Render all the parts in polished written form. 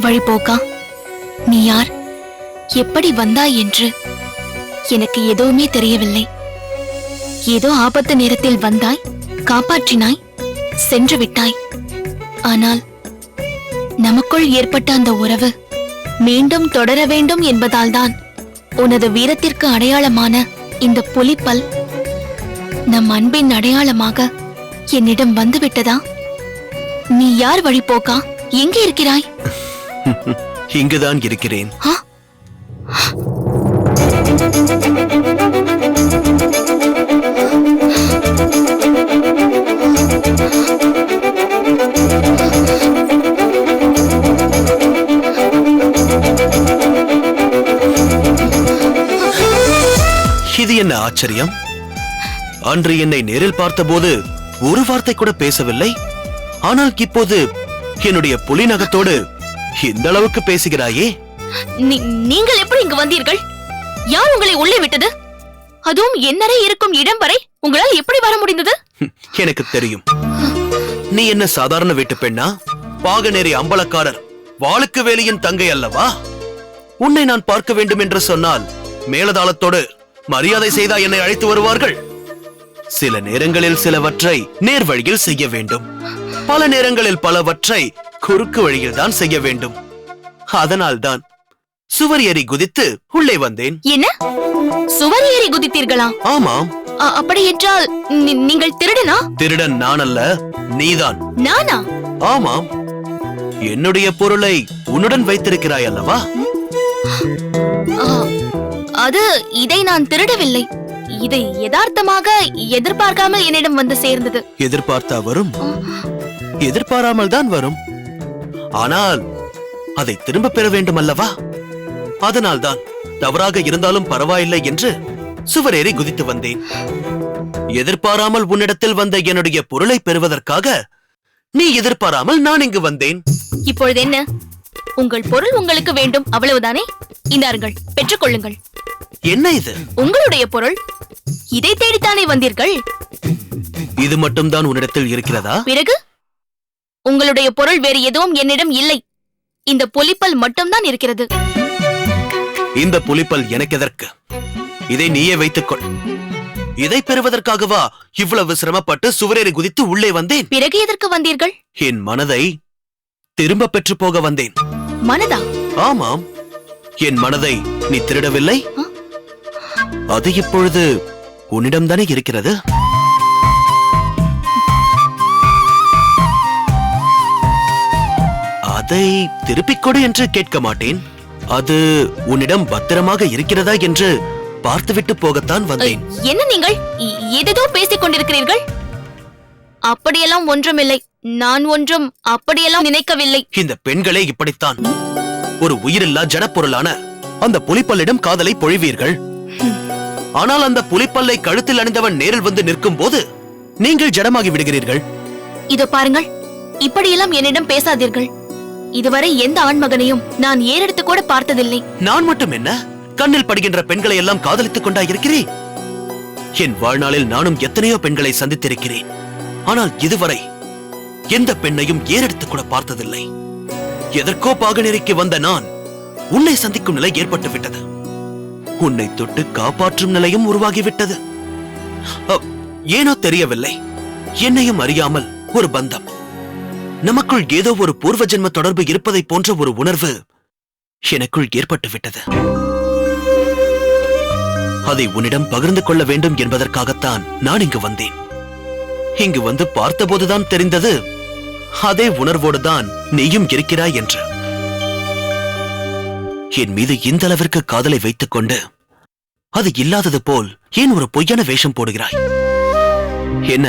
வழிபோக்கா, நீ யார், எப்படி வந்தாய் என்று எனக்கு எதுவுமே தெரியவில்லை. ஏதோ ஆபத்து நேரத்தில் வந்தாய், காப்பாற்றினாய், சென்று விட்டாய். ஆனால் நமக்குள் ஏற்பட்ட அந்த உறவு மீண்டும் தொடர வேண்டும் என்பதால்தான் உனது வீரத்திற்கு அடையாளமான இந்த புலிப்பல் நம் அன்பின் அடையாளமாக என்னிடம் வந்துவிட்டதா? நீ யார் வழிபோக்கா? எங்கே இருக்கிறாய்? இங்குதான் இருக்கிறேன். இது என்ன ஆச்சரியம்? அன்று என்னை நேரில் பார்த்தபோது ஒரு வார்த்தை கூட பேசவில்லை. ஆனால் இப்போது என்னுடைய புலி நகத்தோடு இந்த அளவுக்கு பேசுகிறாயே. நீங்கள் எப்படி இங்கு வந்தீர்கள்? யார் உங்களை உள்ளே விட்டது? அதுவும் என்னரை இருக்கும் இடம் வரை உங்களால் எப்படி வர முடிந்தது? எனக்கு தெரியும். நீ என்ன சாதாரண வீட்டு பெண்ணா? பாகநேரி அம்பலக்காரர் வாளுக்கு வேலியின் தங்கை அல்லவா? உன்னை நான் பார்க்க வேண்டும் என்று சொன்னால் மேலதாளத்தோடு மரியாதை செய்தா என்னை அழைத்து வருவார்கள். சில நேரங்களில் சிலவற்றை நேர் வழியில் செய்ய வேண்டும், பல நேரங்களில் பலவற்றை குறுக்கு வழியில் தான் செய்ய வேண்டும். அதனால்தான் சுவர் ஏறி குதித்து உள்ளே வந்தேன். என்ன, சுவர் ஏறி குதித்தீர்களா? ஆமாம். அப்படி என்றால் நீங்கள் திருடனா? திருடன் நான் அல்ல, நீதான். நானா? ஆமாம். என்னுடைய பொருளை உன்னுடன் வைத்திருக்கிறாய் அல்லவா? அது இதை நான் திருடவில்லை. இது யதார்த்தமாக எதிர்பார்க்காமல் என்னிடம் வந்து சேர்ந்தது. எதிர்பார்த்தா வரும், எதிர்பாராமல் தான் வரும். ஆனால் அதை திரும்ப பெற வேண்டும் அல்லவா? அதனால்தான் தவறாக இருந்தாலும் பரவாயில்லை என்று சுவரேறி குதித்து வந்தேன். எதிர்பாராமல் உன்னிடத்தில் வந்த என்னுடைய பொருளை பெறுவதற்காக நீ எதிர்பாராமல் நான் இங்கு வந்தேன். இப்பொழுது என்ன? உங்கள் பொருள் உங்களுக்கு வேண்டும், அவ்வளவுதானே? இந்தாருங்கள், பெற்றுக்கொள்ளுங்கள். என்ன இது? உங்களுடைய பொருள். இதை தேடித்தானே வந்தீர்கள்? இது மட்டும்தான் உன்னிடத்தில் இருக்கிறதா? பிறகு உங்களுடைய பொருள் வேறு எதுவும் என்னிடம் இல்லை. இந்த புலிப்பல் மட்டும்தான் இருக்கிறது. இந்த புலிப்பல் எனக்கு எதற்கு? இதை நீயே வைத்துக்கொள். இதை பெறுவதற்காகவா இவ்வளவு சிரமப்பட்டு சுவரேறி குதித்து உள்ளே வந்தேன்? பிறகு எதற்கு வந்தீர்கள்? என் மனதை திரும்ப பெற்று போக வந்தேன். மனதா? ஆமாம். என் மனதை நீ திருடவில்லை. அது இப்பொழுது உன்னிடம்தானே இருக்கிறது. அதை திருப்பிக் கொடு என்று கேட்க மாட்டேன். அது உன்னிடம் பத்திரமாக இருக்கிறதா என்று பார்த்துவிட்டு போகத்தான் வந்தேன். என்ன நீங்கள் ஏதேதோ பேசிக் கொண்டிருக்கிறீர்கள்? அப்படியெல்லாம் ஒன்றுமில்லை. நான் ஒன்றும் அப்படியெல்லாம் நினைக்கவில்லை. இந்த பெண்களே இப்படித்தான். ஒரு உயிரில்லா ஜடப்பொருளான அந்த புலிப்பல்லிடம் காதலை பொழிவீர்கள். ஆனால் அந்த புலிப்பல்லை கழுத்தில் அணிந்தவன் நேரில் வந்து நிற்கும் போது நீங்கள் ஜடமாகி விடுகிறீர்கள். இதோ பாருங்கள், இப்படியெல்லாம் என்னிடம் பேசாதீர்கள். இதுவரை எந்த ஆண்மகனையும் நான் ஏறெடுத்து கூட பார்த்ததில்லை. நான் மட்டும் என்ன, கண்ணில் படுகின்ற பெண்களை எல்லாம் காதலித்துக் கொண்டா இருக்கிறேன். என் வாழ்நாளில் நானும் எத்தனையோ பெண்களை சந்தித்திருக்கிறேன். ஆனால் இதுவரை எந்த பெண்ணையும் ஏறெடுத்து கூட பார்த்ததில்லை. எதற்கோ பாகநெறிக்கு வந்த நான் உன்னை சந்திக்கும் நிலை ஏற்பட்டு விட்டது. உன்னை தொட்டு காப்பாற்றும் நிலையும் உருவாகிவிட்டது. ஏனோ தெரியவில்லை, என்னையும் அறியாமல் ஒரு பந்தம், நமக்குள் ஏதோ ஒரு பூர்வ ஜென்ம தொடர்பு இருப்பதை போன்ற ஒரு உணர்வு எனக்குள் ஏற்பட்டு விட்டது. அதை உன்னிடம் பகிர்ந்து கொள்ள வேண்டும் என்பதற்காகத்தான் நான் இங்கு வந்தேன். இங்கு வந்து பார்த்தபோதுதான் தெரிந்தது, அதே உணர்வோடுதான் நீயும் இருக்கிறாய் என்று. என் மீது இந்த அளவிற்கு காதலை வைத்துக் கொண்டு அது இல்லாதது போல் ஏன் ஒரு பொய்யான வேஷம் போடுகிறாய்? என்ன,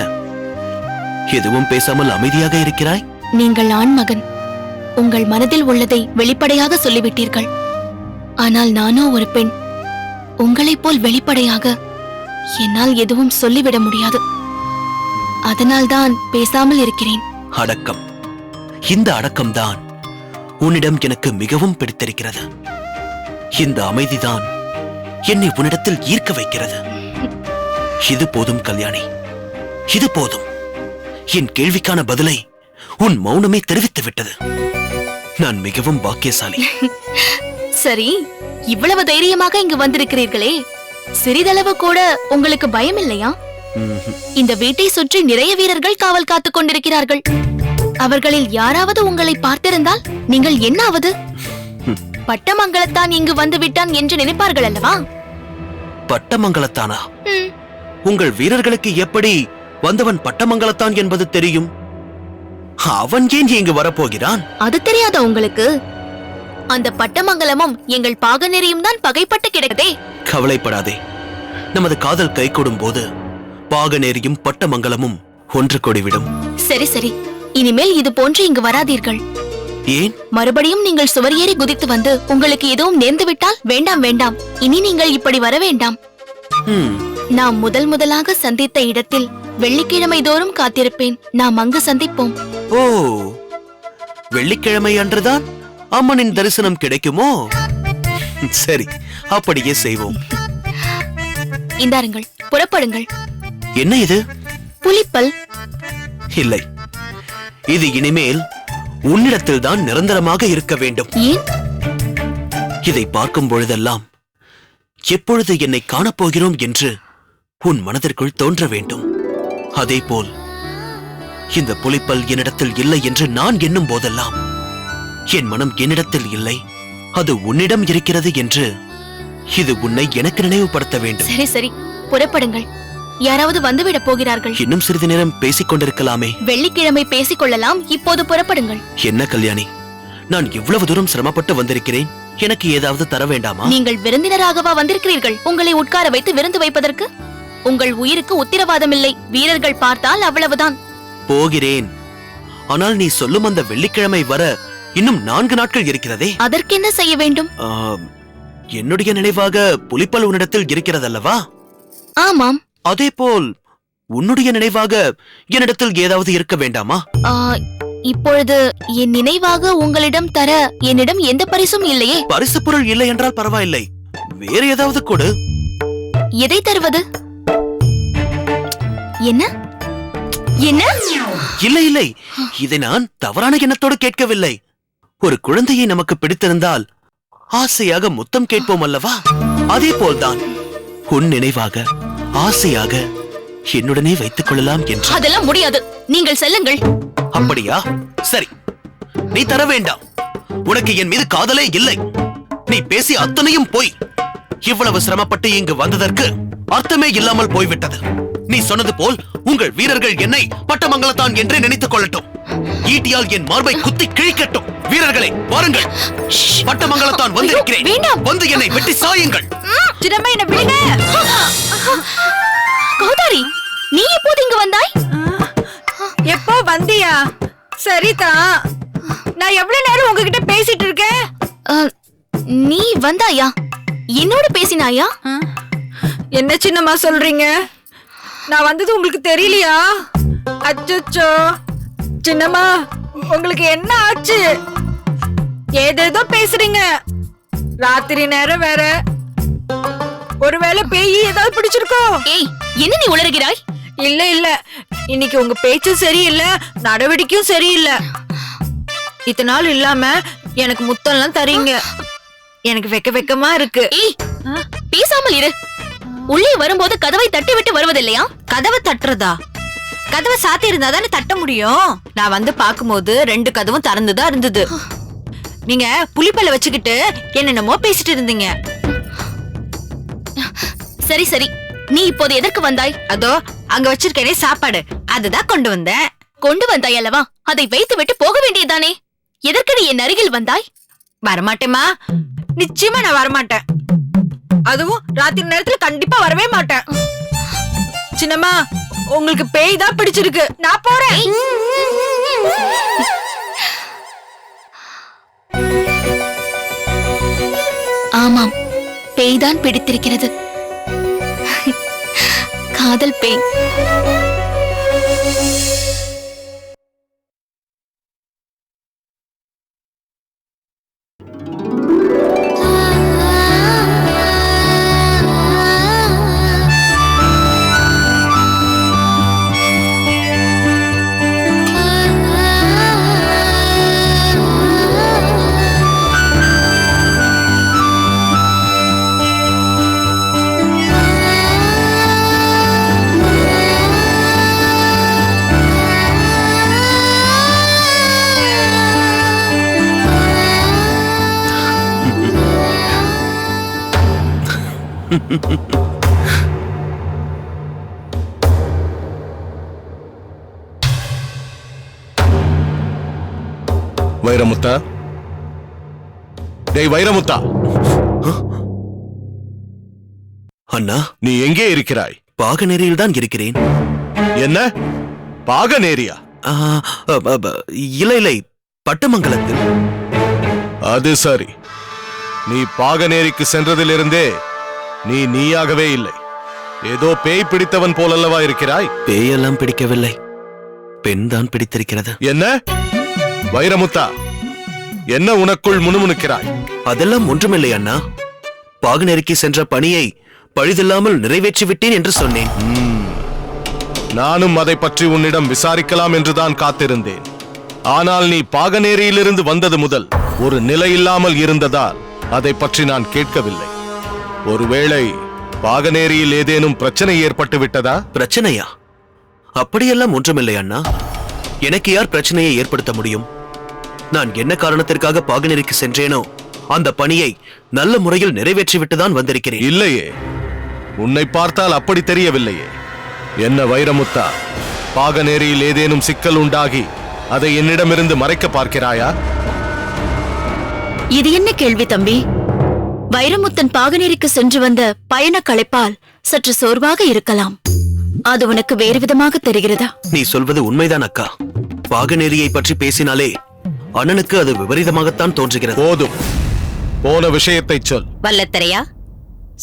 எதுவும் பேசாமல் அமைதியாக இருக்கிறாய்? நீங்கள் ஆண்மகன், உங்கள் மனதில் உள்ளதை வெளிப்படையாக சொல்லிவிட்டீர்கள். ஆனால் நானோ ஒரு பெண். உங்களைப் போல் வெளிப்படையாக என்னால் எதுவும் சொல்லிவிட முடியாது. அதனால்தான் பேசாமல் இருக்கிறேன். அடக்கம். இந்த அடக்கம்தான் உன்னிடம் எனக்கு மிகவும் பிடித்திருக்கிறது. இந்த அமைதிதான் என்னை உன்னிடத்தில் ஈர்க்க வைக்கிறது. இது போதும் கல்யாணி, இது போதும். என் கேள்விக்கான பதிலை உன் மௌனமே தெரிவித்து விட்டது. நான் மிகவும் பாக்கியசாலி. சரி, இவ்வளவு தைரியமாக இங்கு வந்திருக்கிறீர்களே, சிறிதளவு கூட உங்களுக்கு பயம் இல்லையா? இந்த வீட்டை சுற்றி நிறைய வீரர்கள் காவல் காத்துக் கொண்டிருக்கிறார்கள். அவர்களில் யாராவது உங்களை பார்த்திருந்தால் நீங்கள் என்ன ஆவது? பட்டமங்கலத்தான் இங்கு வந்து விட்டான் என்று நினைப்பார்கள் அல்லவா? பட்டமங்கலத்தானா? உங்கள் வீரர்களுக்கு எப்படி வந்தவன் பட்டமங்கலத்தான் என்பது தெரியும்? அவன் ஏன் இங்கு வரப்போகிறான்? அது தெரியாத உங்களுக்கு? அந்த பட்டமங்கலமும் எங்கள் பாகநெறியும் தான் பகைப்பட்டு கிடக்கதே. கவலைப்படாதே, நமது காதல் கைகூடும் போது பாகநேரியும் பட்டமங்கலமும் ஒன்று கூடிவிடும். சரி சரி, இனிமேல் இது போன்று இங்கு வராதீர்கள். ஏன்? மறுபடியும் நீங்கள் சுவர் ஏறி குதித்து வந்து உங்களுக்கு எதுவும் நேர்ந்து விட்டால் வேண்டாம் வேண்டாம், இனி நீங்கள் இப்படி வர வேண்டாம். நாம் முதலாக சந்தித்த இடத்தில் வெள்ளிக்கிழமை தோறும் காத்திருப்பேன். நாம் அங்கு சந்திப்போம். ஓ, வெள்ளிக்கிழமை அன்றுதான் அம்மனின் தரிசனம் கிடைக்குமோ? சரி, அப்படியே செய்வோம். இந்தாருங்கள், புறப்படுங்கள். என்ன இது? புலிப்பல். இல்லை, இது இனிமேல் உன்னிடத்தில் தான் நிரந்தரமாக இருக்க வேண்டும். ஏன்? இதை பார்க்கும் பொழுதெல்லாம் எப்பொழுது என்னை காணப்போகிறோம் என்று உன் மனதிற்குள் தோன்ற வேண்டும். அதேபோல் இந்த புலிப்பல் என்னிடத்தில் இல்லை என்று நான் எண்ணும் போதெல்லாம் என் மனம் என்னிடத்தில் இல்லை, அது உன்னிடம் இருக்கிறது என்று இது உன்னை எனக்கு நினைவுபடுத்த வேண்டும். சரி சரி, புறப்படுங்கள். யாராவது வந்துவிடப் போகிறார்கள். இன்னும் சிறிது நேரம் பேசிக் கொண்டிருக்கலாமே. வெள்ளிக்கிழமை பேசிக் கொள்ளலாம், இப்போது புறப்படுங்கள். என்ன கல்யாணி, நான் இவ்வளவு தூரம் சிரமப்பட்டு வந்திருக்கிறேன், எனக்கு ஏதாவது தர வேண்டாமா? நீங்கள் விருந்தினராகவா வந்திருக்கிறீர்கள்? உங்களை உட்கார வைத்து விருந்து வைப்பதற்கு உங்கள் உயிருக்கு உத்தரவாதம் இல்லை. வீரர்கள் பார்த்தால் அவ்வளவுதான். போகிறேன், ஆனால் நீ சொல்லும் அந்த வெள்ளிக்கிழமை வர இன்னும் 4 நாட்கள் இருக்கிறதே. அதற்கென்ன செய்ய வேண்டும்? என்னுடைய நினைவாக புலிப்பல் உன்னிடத்தில் இருக்கிறதல்லவா? ஆமாம். அதேபோல் உன்னுடைய நினைவாக என்னிடத்தில் ஏதாவது இருக்க வேண்டாமா? இப்பொழுது என் நினைவாக உங்களிடம் தர என்னிடம் எந்த பரிசும் இல்லையே. பரிசு பொருள் இல்லை என்றால் பரவாயில்லை, வேற ஏதாவது கொடு. எதை தருவது? என்ன என்ன? இல்லை இல்லை, இதை நான் தவறான எண்ணத்தோடு கேட்கவில்லை. ஒரு குழந்தையை நமக்கு பிடித்திருந்தால் ஆசையாக முத்தம் கேட்போம் அல்லவா? அதே போல்தான் உன் நினைவாக ஆசையாக என்னுடனே வைத்துக் கொள்ளலாம் என்று. அதெல்லாம் முடியாது, நீங்கள் செல்லுங்கள். அப்படியா? சரி, நீ தர வேண்டாம். உனக்கு என் மீது காதலே இல்லை. நீ பேசி அத்தனையும் போய். இவ்வளவு சிரமப்பட்டு இங்கு வந்ததற்கு அர்த்தமே இல்லாமல் போய்விட்டது. நீ சொன்னது போல் உங்கள் வீரர்கள் என்னை பட்டமங்கலத்தான் என்றே நினைத்துக் கொள்ளட்டும். ஈட்டியால் என் மார்பை குத்தி கிழிக்கட்டும். வீரர்களே, வாருங்கள், பட்டமங்கலத்தான் வந்திருக்கிறேன். வந்து என்னை வெட்டி சாயுங்கள். கௌதாரி, நீ எப்போது இங்கு வந்தாய்? எப்போ வந்தியா? சரிதான், நான் எவ்வளவு நேரம் உங்ககிட்ட பேசிட்டு இருக்கேன். நீ வந்தாயா? என்னோட பேசினாயா? என்ன சின்னம்மா சொல்றீங்க? நான் வந்தது உங்களுக்கு தெரியலையா? அச்சச்சோ சின்னம்மா, உங்களுக்கு என்ன ஆச்சு? ஏதேதோ பேசுறீங்க. ராத்திரி நேரம் வேற. ஒருவேளை பேய் ஏதாவது பிடிச்சிருக்கோ? ஏய், என்ன நீ உளறுகிறாய்? இல்ல இல்ல, இன்னைக்கு உங்க பேச்சு சரியில்லை, நடவடிக்கையும் சரியில்லை. இத்தனை நாள் இல்லாம எனக்கு முத்தம்லாம் தரீங்க. எனக்கு வெக்கமா இருக்கு. ஏய், பேசாமல் இரு. உள்ளே வரும்போது கதவை தட்டி விட்டு வருவதில்லையா? கதவை தட்டுறதா? கதவை சாத்தி இருந்தா தானே தட்ட முடியும். நான் வந்து பாக்கும்போது 2 கதவும் திறந்துதான் இருந்தது. நீங்க புலிப்பல்ல வச்சுக்கிட்டு என்னென்னமோ பேசிட்டு இருந்தீங்க. சரி சரி, நீ இப்போது எதற்கு வந்தாய்? அதோ அங்க வச்சிருக்கேனே சாப்பாடு, அதுதான் கொண்டு வந்தேன். கொண்டு வந்தாய் அல்லவா? அதை வைத்து விட்டு போக வேண்டியதானே. எதற்கு நீ என் அருகில் வந்தாய்? வரமாட்டேமா, நிச்சயமா நான் வரமாட்டேன். அதுவும் ராத்திரி நேரத்துல கண்டிப்பா வரவே மாட்டேன். சின்னம்மா, உங்களுக்கு பேய் தான் பிடிச்சிருக்கு, நான் போறேன். ஆமாம், பேய்தான் பிடித்திருக்கிறது. காதல் பேய். வைரமுத்தா, டேய் வைரமுத்தா, அண்ணா, நீ எங்கே இருக்கிறாய்? பாகநேரியில் தான் இருக்கிறேன். என்ன பாகநேரியா? ஆ, இல்லை, பட்டமங்கலத்தில். அது சரி. நீ பாகநேரிக்கு சென்றதிலிருந்தே நீ நீயாகவே இல்லை. ஏதோ பேய் பிடித்தவன் போலல்லவா இருக்கிறாய்? பேயெல்லாம் பிடிக்கவில்லை, பெண் தான் பிடித்திருக்கிறது. என்ன வைரமுத்தா, என்ன உனக்குள் முணுமுணுக்கிறாய்? அதெல்லாம் ஒன்றுமில்லை அண்ணா. பாகநேரிக்கு சென்ற பணியை பழுதில்லாமல் நிறைவேற்றி விட்டேன் என்று சொன்னேன். நானும் அதை பற்றி உன்னிடம் விசாரிக்கலாம் என்றுதான் காத்திருந்தேன். ஆனால் நீ பாகநேரியிலிருந்து வந்தது முதல் ஒரு நிலையில்லாமல் இருந்ததால் அதை பற்றி நான் கேட்கவில்லை. ஒருவேளை பாகநேரியில் ஏதேனும் பிரச்சனை ஏற்பட்டு விட்டதா? பிரச்சனையா? அப்படியெல்லாம் ஒன்றுமில்லை அண்ணா. எனக்கு யார் பிரச்சனையை ஏற்படுத்த முடியும்? நான் என்ன காரணத்திற்காக பாகநேரிக்கு சென்றேனோ அந்த பணியை நல்ல முறையில் நிறைவேற்றிவிட்டுதான் வந்திருக்கிறேன். இல்லையே, உன்னை பார்த்தால் அப்படி தெரியவில்லையே. என்ன வைரமுத்தா, பாகநேரியில் ஏதேனும் சிக்கல் உண்டாகி அதை என்னிடமிருந்து மறைக்க பார்க்கிறாயா? இது என்ன கேள்வி தம்பி? வைரமுத்தன் பாகநேரிக்கு சென்று வந்த பயண களைப்பால் சற்று சோர்வாக இருக்கலாம். அது உனக்கு வேறு விதமாக தெரிகிறதா? நீ சொல்வது உண்மைதான் அக்கா. பாகநேரியை பற்றி பேசினாலே அண்ணனுக்கு அது விபரீதமாகத்தான் தோன்றுகிறது. போதும், போன விஷயத்தை சொல். வல்லத்தரையா,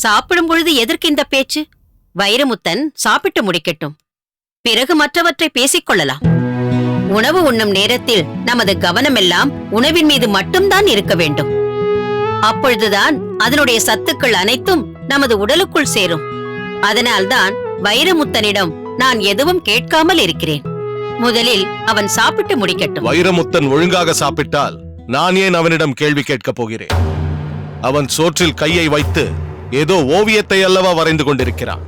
சாப்பிடும் பொழுது எதற்கு இந்த பேச்சு? வைரமுத்தன் சாப்பிட்டு முடிக்கட்டும், பிறகு மற்றவற்றை பேசிக்கொள்ளலாம். உணவு உண்ணும் நேரத்தில் நமது கவனமெல்லாம் உணவின் மீது மட்டும்தான் இருக்க வேண்டும். அப்பொழுதுதான் அதனுடைய சத்துக்கள் அனைத்தும் நமது உடலுக்குள் சேரும். அதனால்தான் வைரமுத்தனிடம் நான் எதுவும் கேட்காமல் இருக்கிறேன். முதலில் அவன் சாப்பிட்டு முடிக்கட்டும். வைரமுத்தன் ஒழுங்காக சாப்பிட்டால் நான் ஏன் அவனிடம் கேள்வி கேட்கப் போகிறேன்? அவன் சோற்றில் கையை வைத்து ஏதோ ஓவியத்தை அல்லவா வரைந்து கொண்டிருக்கிறான்.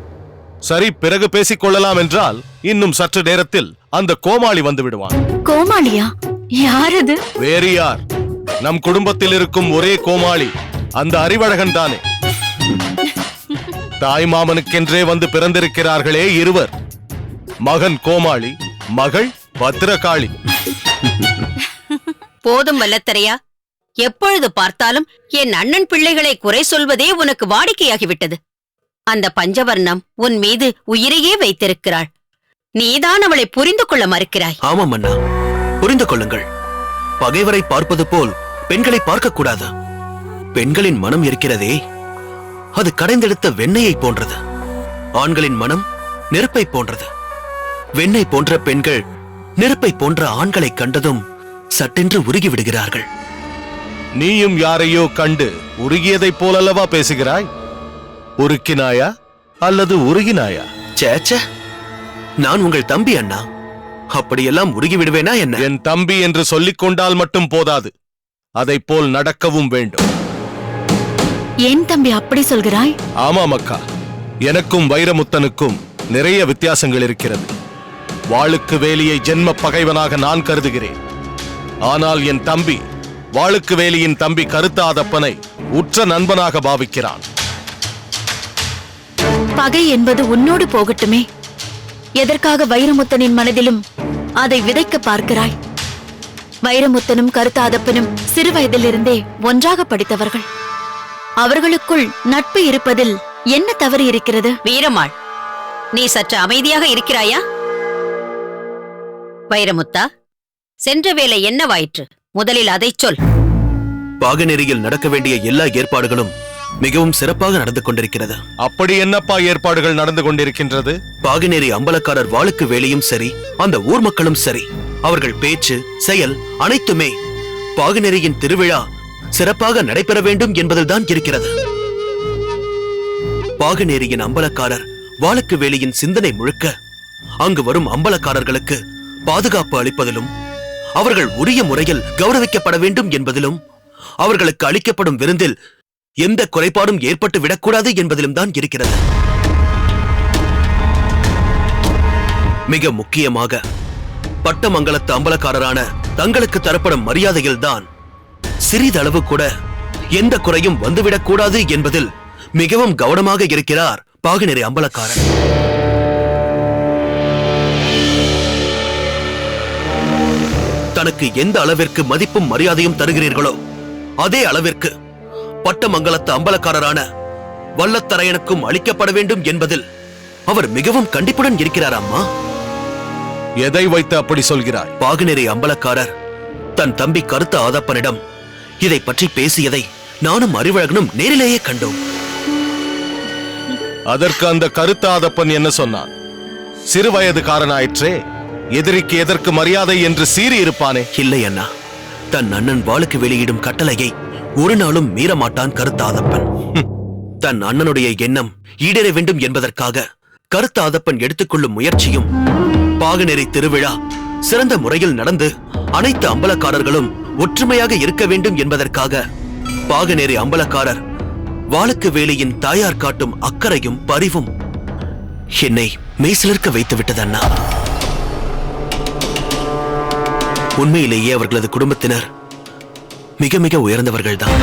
சரி, பிறகு பேசிக் கொள்ளலாம் என்றால் இன்னும் சற்று நேரத்தில் அந்த கோமாளி வந்து விடுவான். கோமாளியா? யார் அது? வேறு யார்? நம் குடும்பத்தில் இருக்கும் ஒரே கோமாளி அந்த அறிவழகன் தானே. தாய் மாமனுக்கென்றே வந்து பிறந்திருக்கிறார்களே இருவர். மகன் கோமாளி, மகள் பத்திரகாளி. போதும் வல்லத்தரையா, எப்பொழுது பார்த்தாலும் என் அண்ணன் பிள்ளைகளை குறை சொல்வதே உனக்கு வாடிக்கையாகிவிட்டது. அந்த பஞ்சவர்ணம் உன் மீது உயிரையே வைத்திருக்கிறாள். நீதான் அவளை புரிந்து கொள்ள மறுக்கிறாய். ஆமாம் அண்ணா, புரிந்து கொள்ளுங்கள். பகைவரை பார்ப்பது போல் பெண்களை பார்க்க கூடாது. பெண்களின் மனம் இருக்கிறதே, அது கடைந்தெடுத்த வெண்ணெயை போன்றது. ஆண்களின் மனம் நெருப்பை போன்றது. வெண்ணெய் போன்ற பெண்கள் நெருப்பை போன்ற ஆண்களை கண்டதும் சட்டென்று உருகி விடுகிறார்கள். நீயும் யாரையோ கண்டு உருகியதைப் போலல்லவா பேசுகிறாய்? உருக்கினாயா அல்லது உருகினாயா? சேச்சே, நான் உங்கள் தம்பி அண்ணா. அப்படியெல்லாம் உருகி விடுவேனா என்ன? என் தம்பி என்று சொல்லிக் கொண்டால் மட்டும் போதாது, அதைப் போல் நடக்கவும் வேண்டும். ஏன் தம்பி அப்படி சொல்கிறாய்? ஆமாம் அக்கா, எனக்கும் வைரமுத்தனுக்கும் நிறைய வித்தியாசங்கள் இருக்கிறது. வாளுக்கு வேலியை ஜென்ம பகைவனாக நான் கருதுகிறேன். ஆனால் என் தம்பி வாளுக்கு வேலியின் தம்பி கருத்தாதப்பனை உற்ற நண்பனாக பாவிக்கிறான். பகை என்பது உன்னோடு போகட்டுமே, எதற்காக வைரமுத்தனின் மனதிலும் அதை விதைக்க பார்க்கிறாய்? வைரமுத்தனும் கருத்தாதப்பனும் சிறு வயதிலிருந்தே ஒன்றாக படித்தவர்கள். அவர்களுக்குள் நட்பு இருப்பதில் என்ன தவறு இருக்கிறது? வீரமாள், நீ சற்று அமைதியாக இருக்கிறாயா? வைரமுத்தா, சென்ற வேலை என்னவாயிற்று? முதலில் அதைச் சொல். பாகநேரியில் நடக்க வேண்டிய எல்லா ஏற்பாடுகளும் மிகவும் சிறப்பாக நடந்து கொண்டிருக்கிறது. அப்படி என்னப்பா ஏற்பாடுகள் நடந்து கொண்டிருக்கின்றது? பாகநேரி அம்பலக்காரர் வாளுக்கு வேலையும் சரி, அந்த ஊர் மக்களும் சரி, அவர்கள் பேச்சு செயல் அனைத்துமே பாகநேரியின் திருவிழா சிறப்பாக நடைபெற வேண்டும் என்பதில்தான் இருக்கிறது. பாகநேரியின் அம்பலக்காரர் வாளுக்கு வேலையின் சிந்தனை முழுக்க அங்கு வரும் அம்பலக்காரர்களுக்கு பாதுகாப்பு அளிப்பதிலும், அவர்கள் உரிய முறையில் கௌரவிக்கப்பட வேண்டும் என்பதிலும், அவர்களுக்கு அளிக்கப்படும் விருந்தில் எந்த குறைபாடும் ஏற்பட்டு விடக்கூடாது என்பதிலும் தான் இருக்கிறது. மிக முக்கியமாக பட்டமங்கலத்து அம்பலக்காரரான தங்களுக்கு தரப்படும் மரியாதையில்தான் சிறிதளவு கூட எந்த குறையும் வந்துவிடக்கூடாது என்பதில் மிகவும் கவனமாக இருக்கிறார் பாகநெறி அம்பலக்காரர். தனக்கு எந்த அளவிற்கு மதிப்பும் மரியாதையும் தருகிறீர்களோ அதே அளவிற்கு பட்டமங்கலத்து அம்பலக்காரரான வல்லத்தரையனுக்கும் அளிக்கப்பட வேண்டும் என்பதில் அவர் மிகவும் கண்டிப்புடன் இருக்கிறார் அம்மா. எதை வைத்து அப்படி சொல்கிறாய்? பாகநெறி அம்பலக்காரர் தன் தம்பி கருத்த ஆதப்பனிடம் இதை பற்றி பேசியதை நானும் அறிவழகனும் நேரிலேயே கண்டோம். அதற்கு அந்த கருத்த ஆதப்பன் என்ன சொன்னான்? சிறு வயதுக்காரனாயிற்றே, எதிரிக்கு எதற்கு மரியாதை என்று சீறி இருப்பானே. இல்லை அண்ணா, தன் அண்ணன் வாளுக்கு வெளியிடும் கட்டளையை ஒரு நாளும் மீறமாட்டான் கருத்தாதப்பன். தன் அண்ணனுடைய எண்ணம் ஈடேற வேண்டும் என்பதற்காக கருத்தாதப்பன் எடுத்துக்கொள்ளும் முயற்சியும் பாகநெறி திருவிழா சிறந்த முறையில் நடந்து அனைத்து அம்பலக்காரர்களும் ஒற்றுமையாக இருக்க வேண்டும் என்பதற்காக பாகநெறி அம்பலக்காரர் வாளுக்கு வேலியின் தாயார் காட்டும் அக்கறையும் பரிவும் என்னை மெய்சிலிர்க்க வைத்து விட்டது அண்ணா. உண்மையிலேயே அவர்களது குடும்பத்தினர் மிக மிக உயர்ந்தவர்கள்தான்.